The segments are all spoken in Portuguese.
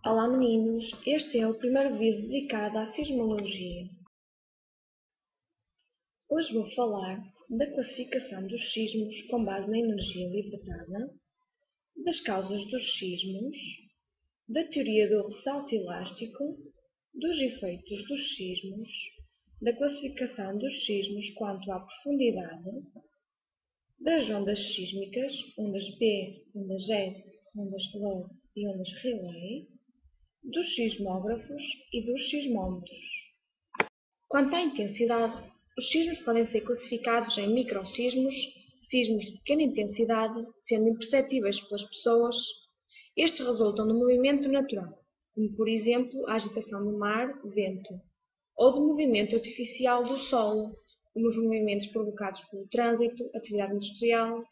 Olá meninos, este é o primeiro vídeo dedicado à sismologia. Hoje vou falar da classificação dos sismos com base na energia libertada, das causas dos sismos, da teoria do ressalto elástico, dos efeitos dos sismos, da classificação dos sismos quanto à profundidade, das ondas sísmicas, ondas B, ondas S, ondas flow e ondas relay, dos sismógrafos e dos sismómetros. Quanto à intensidade, os sismos podem ser classificados em microsismos, sismos de pequena intensidade, sendo imperceptíveis pelas pessoas. Estes resultam do movimento natural, como por exemplo a agitação do mar, vento, ou do movimento artificial do solo, como os movimentos provocados pelo trânsito, atividade industrial.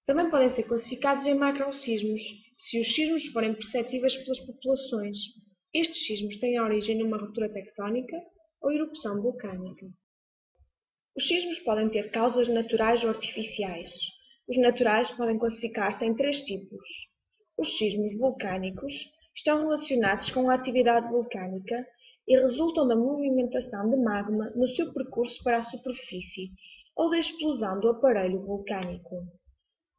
Também podem ser classificados em macrosismos, se os sismos forem perceptíveis pelas populações. Estes sismos têm origem numa ruptura tectónica ou erupção vulcânica. Os sismos podem ter causas naturais ou artificiais. Os naturais podem classificar-se em três tipos. Os sismos vulcânicos estão relacionados com a atividade vulcânica e resultam da movimentação de magma no seu percurso para a superfície ou da explosão do aparelho vulcânico.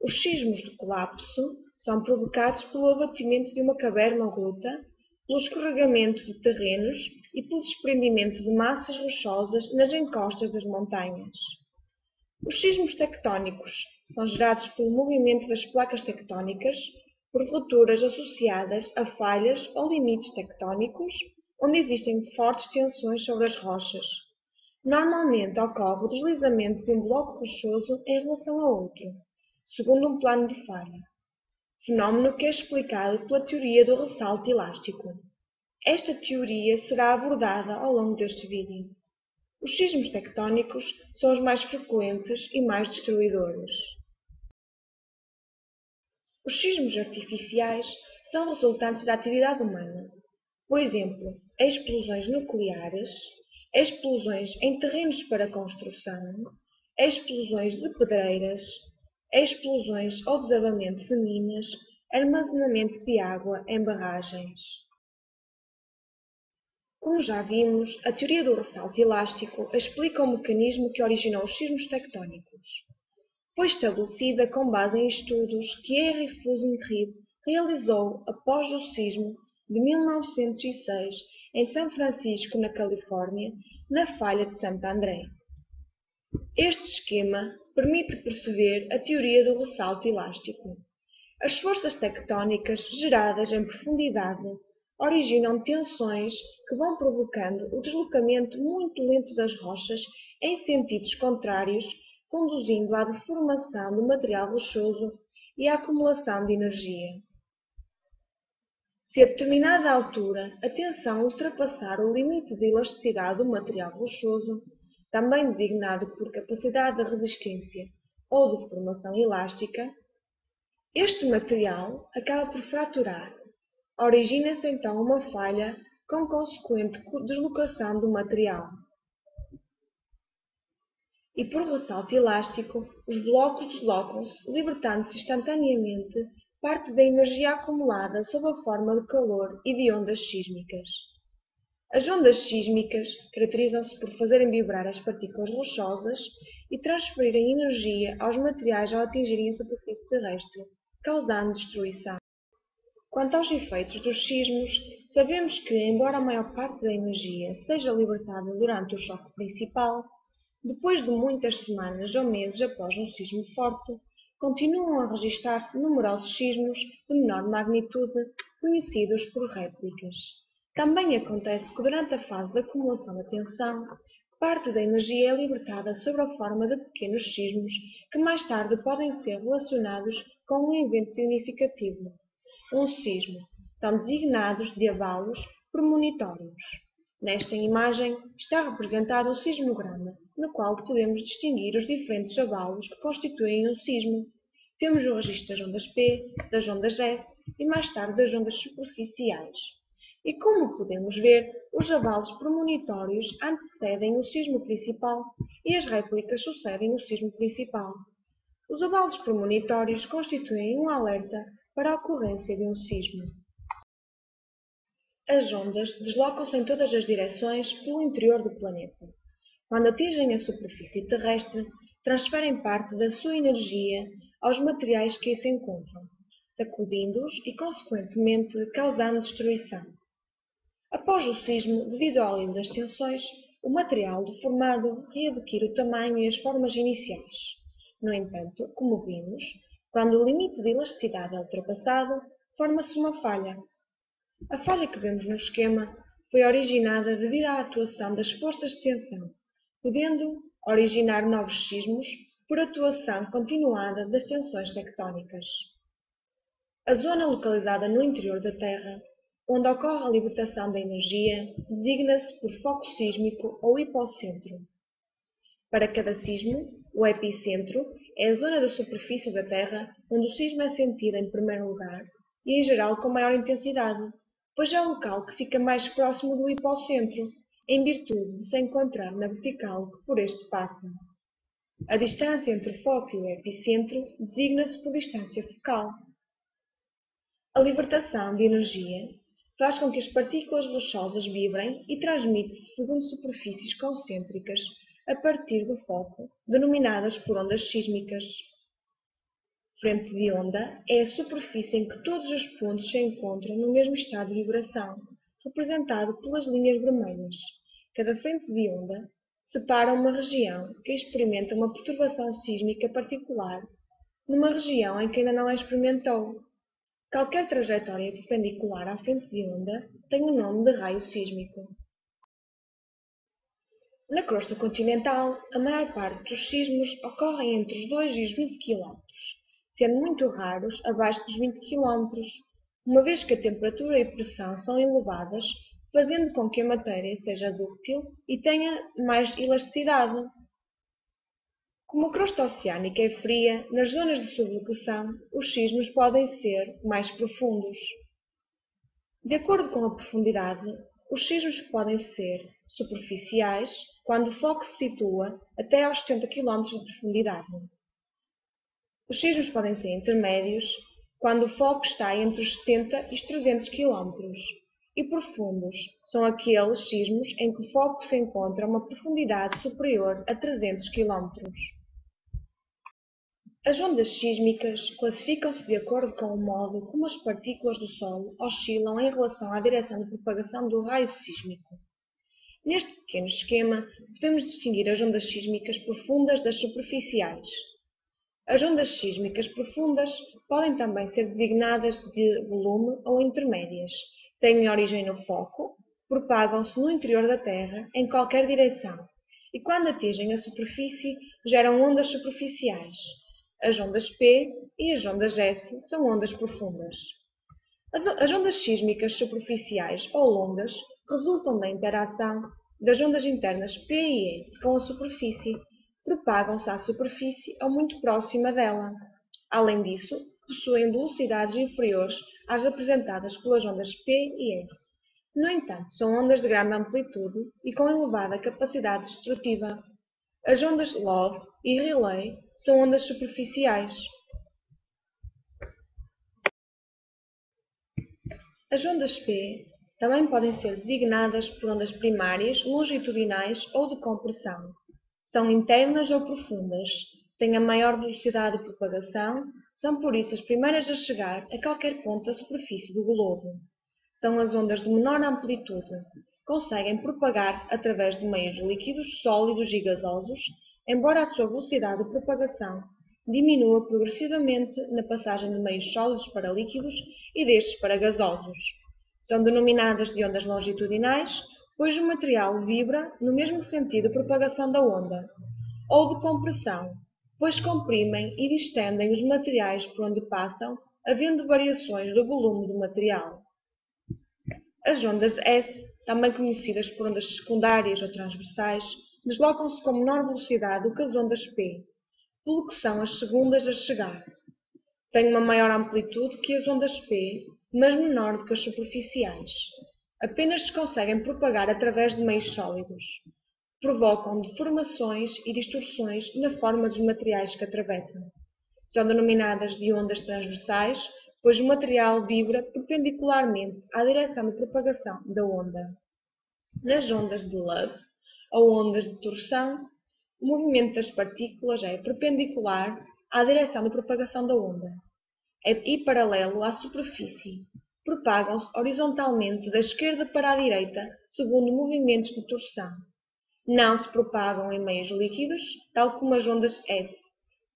Os sismos de colapso são provocados pelo abatimento de uma caverna ou gruta, pelo escorregamento de terrenos e pelo desprendimento de massas rochosas nas encostas das montanhas. Os sismos tectónicos são gerados pelo movimento das placas tectónicas, por rupturas associadas a falhas ou limites tectónicos, onde existem fortes tensões sobre as rochas. Normalmente ocorre o deslizamento de um bloco rochoso em relação a outro, segundo um plano de falha, fenómeno que é explicado pela teoria do ressalto elástico. Esta teoria será abordada ao longo deste vídeo. Os sismos tectónicos são os mais frequentes e mais destruidores. Os sismos artificiais são resultantes da atividade humana. Por exemplo, explosões nucleares, explosões em terrenos para construção, explosões de pedreiras, explosões ou desabamento de minas, armazenamento de água em barragens. Como já vimos, a teoria do ressalto elástico explica o mecanismo que originou os sismos tectónicos. Foi estabelecida com base em estudos que Henry Fusing-Reed realizou após o sismo de 1906 em São Francisco, na Califórnia, na falha de Santo André. Este esquema permite perceber a teoria do ressalto elástico. As forças tectónicas geradas em profundidade originam tensões que vão provocando o deslocamento muito lento das rochas em sentidos contrários, conduzindo à deformação do material rochoso e à acumulação de energia. Se a determinada altura a tensão ultrapassar o limite de elasticidade do material rochoso, também designado por capacidade de resistência ou de formação elástica, este material acaba por fraturar. Origina-se então uma falha com consequente deslocação do material. E por ressalto elástico, os blocos deslocam-se, libertando-se instantaneamente parte da energia acumulada sob a forma de calor e de ondas sísmicas. As ondas sísmicas caracterizam-se por fazerem vibrar as partículas rochosas e transferirem energia aos materiais ao atingirem a superfície terrestre, causando destruição. Quanto aos efeitos dos sismos, sabemos que, embora a maior parte da energia seja libertada durante o choque principal, depois de muitas semanas ou meses após um sismo forte, continuam a registrar-se numerosos sismos de menor magnitude, conhecidos por réplicas. Também acontece que durante a fase de acumulação da tensão, parte da energia é libertada sob a forma de pequenos sismos que mais tarde podem ser relacionados com um evento significativo. Um sismo são designados de abalos premonitórios. Nesta imagem está representado o sismograma, no qual podemos distinguir os diferentes abalos que constituem um sismo. Temos o registro das ondas P, das ondas S e mais tarde das ondas superficiais. E como podemos ver, os abalos premonitórios antecedem o sismo principal e as réplicas sucedem o sismo principal. Os abalos premonitórios constituem um alerta para a ocorrência de um sismo. As ondas deslocam-se em todas as direções pelo interior do planeta. Quando atingem a superfície terrestre, transferem parte da sua energia aos materiais que aí se encontram, sacudindo-os e, consequentemente, causando destruição. Após o sismo, devido ao alívio das tensões, o material deformado readquire o tamanho e as formas iniciais. No entanto, como vimos, quando o limite de elasticidade é ultrapassado, forma-se uma falha. A falha que vemos no esquema foi originada devido à atuação das forças de tensão, podendo originar novos sismos por atuação continuada das tensões tectónicas. A zona localizada no interior da Terra, onde ocorre a libertação da energia, designa-se por foco sísmico ou hipocentro. Para cada sismo, o epicentro é a zona da superfície da Terra onde o sismo é sentido em primeiro lugar e, em geral, com maior intensidade, pois é o local que fica mais próximo do hipocentro, em virtude de se encontrar na vertical que por este passa. A distância entre o foco e o epicentro designa-se por distância focal. A libertação de energia faz com que as partículas rochosas vibrem e transmite-se segundo superfícies concêntricas a partir do foco, denominadas por ondas sísmicas. Frente de onda é a superfície em que todos os pontos se encontram no mesmo estado de vibração, representado pelas linhas vermelhas. Cada frente de onda separa uma região que experimenta uma perturbação sísmica particular numa região em que ainda não a experimentou. Qualquer trajetória perpendicular à frente de onda tem o nome de raio sísmico. Na crosta continental, a maior parte dos sismos ocorrem entre os 2 e os 20 km, sendo muito raros abaixo dos 20 km, uma vez que a temperatura e pressão são elevadas, fazendo com que a matéria seja dúctil e tenha mais elasticidade. Como a crosta oceânica é fria, nas zonas de sublocação, os sismos podem ser mais profundos. De acordo com a profundidade, os sismos podem ser superficiais, quando o foco se situa até aos 70 km de profundidade. Os sismos podem ser intermédios, quando o foco está entre os 70 e os 300 km. E profundos são aqueles sismos em que o foco se encontra a uma profundidade superior a 300 km. As ondas sísmicas classificam-se de acordo com o modo como as partículas do solo oscilam em relação à direção de propagação do raio sísmico. Neste pequeno esquema, podemos distinguir as ondas sísmicas profundas das superficiais. As ondas sísmicas profundas podem também ser designadas de volume ou intermédias. Têm origem no foco, propagam-se no interior da Terra em qualquer direção e, quando atingem a superfície, geram ondas superficiais. As ondas P e as ondas S são ondas profundas. As ondas sísmicas superficiais ou longas resultam da interação das ondas internas P e S com a superfície, propagam-se à superfície ou muito próxima dela. Além disso, possuem velocidades inferiores às apresentadas pelas ondas P e S. No entanto, são ondas de grande amplitude e com elevada capacidade destrutiva. As ondas Love e Rayleigh são ondas superficiais. As ondas P também podem ser designadas por ondas primárias, longitudinais ou de compressão. São internas ou profundas, têm a maior velocidade de propagação, são por isso as primeiras a chegar a qualquer ponto da superfície do globo. São as ondas de menor amplitude, conseguem propagar-se através de meios líquidos, sólidos e gasosos, embora a sua velocidade de propagação diminua progressivamente na passagem de meios sólidos para líquidos e destes para gasosos. São denominadas de ondas longitudinais, pois o material vibra no mesmo sentido de propagação da onda, ou de compressão, pois comprimem e distendem os materiais por onde passam, havendo variações do volume do material. As ondas S, também conhecidas por ondas secundárias ou transversais, deslocam-se com menor velocidade do que as ondas P, pelo que são as segundas a chegar. Têm uma maior amplitude que as ondas P, mas menor do que as superficiais. Apenas se conseguem propagar através de meios sólidos. Provocam deformações e distorções na forma dos materiais que atravessam. São denominadas de ondas transversais, pois o material vibra perpendicularmente à direção de propagação da onda. Nas ondas de Love, ou ondas de torção, o movimento das partículas é perpendicular à direção de propagação da onda e paralelo à superfície. Propagam-se horizontalmente da esquerda para a direita, segundo movimentos de torção. Não se propagam em meios líquidos, tal como as ondas S,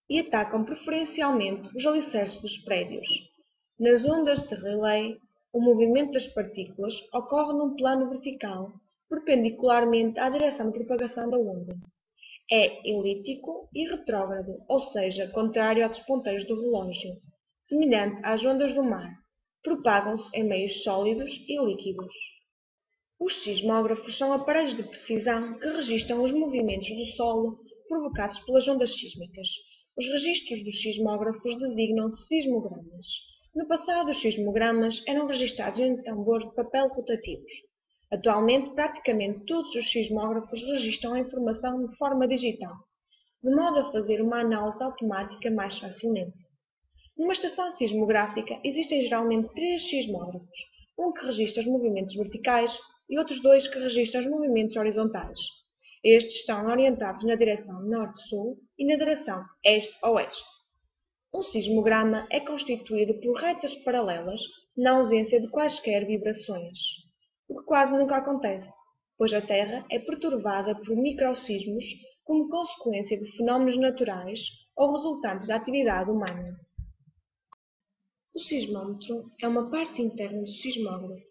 e atacam preferencialmente os alicerces dos prédios. Nas ondas de relay, o movimento das partículas ocorre num plano vertical, perpendicularmente à direção de propagação da onda. É elíptico e retrógrado, ou seja, contrário aos ponteiros do relógio, semelhante às ondas do mar. Propagam-se em meios sólidos e líquidos. Os sismógrafos são aparelhos de precisão que registram os movimentos do solo provocados pelas ondas sísmicas. Os registros dos sismógrafos designam-se sismogramas. No passado, os sismogramas eram registados em tambores de papel rotativos. Atualmente, praticamente todos os sismógrafos registram a informação de forma digital, de modo a fazer uma análise automática mais facilmente. Numa estação sismográfica existem geralmente 3 sismógrafos, um que registra os movimentos verticais e outros 2 que registram os movimentos horizontais. Estes estão orientados na direção norte-sul e na direção este-oeste. Um sismograma é constituído por retas paralelas na ausência de quaisquer vibrações, o que quase nunca acontece, pois a Terra é perturbada por microsismos como consequência de fenómenos naturais ou resultantes da atividade humana. O sismómetro é uma parte interna do sismógrafo,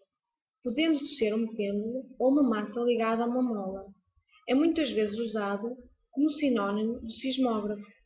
podendo ser um pêndulo ou uma massa ligada a uma mola. É muitas vezes usado como sinónimo de sismógrafo.